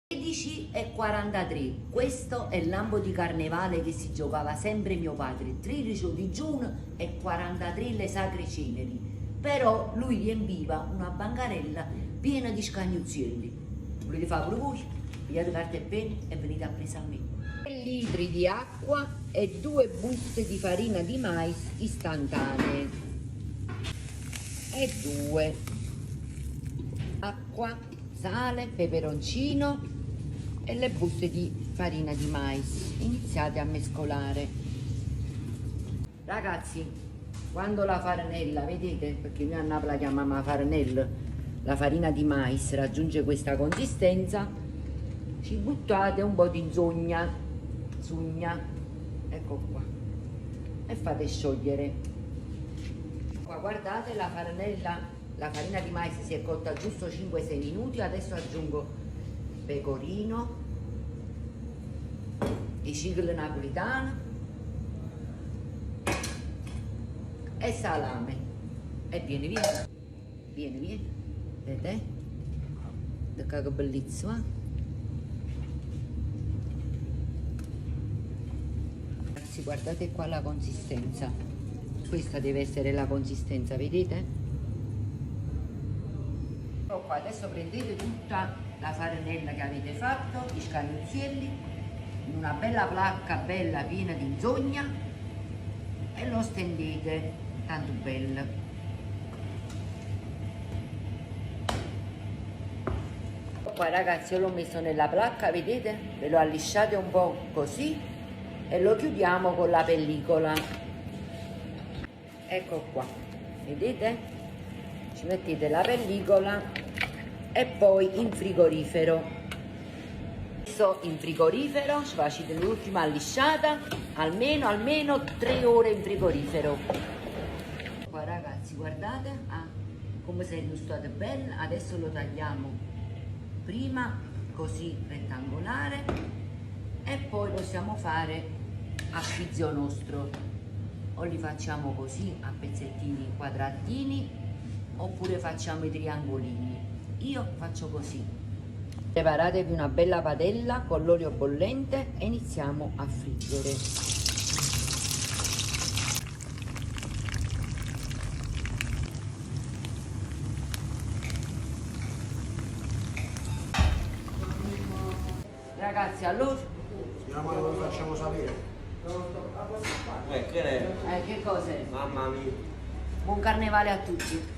16:43, questo è l'ambo di carnevale che si giocava sempre mio padre, 13 di giugno e 43 le sacre ceneri, però lui riempiva una bancarella piena di scagnuzzelli. Volete fare pure voi? Pigliate carta e penna e venite a presa a me. 3 litri di acqua e 2 buste di farina di mais istantanee e 2 acqua, sale, peperoncino e le buste di farina di mais. Iniziate a mescolare. Ragazzi, quando la farinella, vedete, perché noi a Napoli la chiamiamo farinella, la farina di mais raggiunge questa consistenza, ci buttate un po' di sugna, ecco qua, e fate sciogliere. Qua guardate, la farinella, la farina di mais si è cotta giusto 5-6 minuti. Adesso aggiungo pecorino, i cicli napolitano e salame e vieni, vedete? Guarda che bellissima. Ragazzi, guardate qua la consistenza, questa deve essere la consistenza, vedete? Qua adesso prendete tutta la farinella che avete fatto, gli scagnuzzelli, in una bella placca bella piena di insogna e lo stendete tanto bello. Qua ragazzi, io l'ho messo nella placca, vedete? Ve lo allisciate un po' così e lo chiudiamo con la pellicola. Ecco qua, vedete? Ci mettete la pellicola e poi in frigorifero. Adesso in frigorifero ci facete l'ultima allisciata, almeno 3 ore in frigorifero. Qua ragazzi, guardate come si è illustrato bene. Adesso lo tagliamo prima così rettangolare e poi possiamo fare a pizzo nostro, o li facciamo così a pezzettini quadratini oppure facciamo i triangolini. Io faccio così. Preparatevi una bella padella con l'olio bollente e iniziamo a friggere. Ragazzi, allora Lo facciamo sapere. che cos'è? Mamma mia. Buon carnevale a tutti.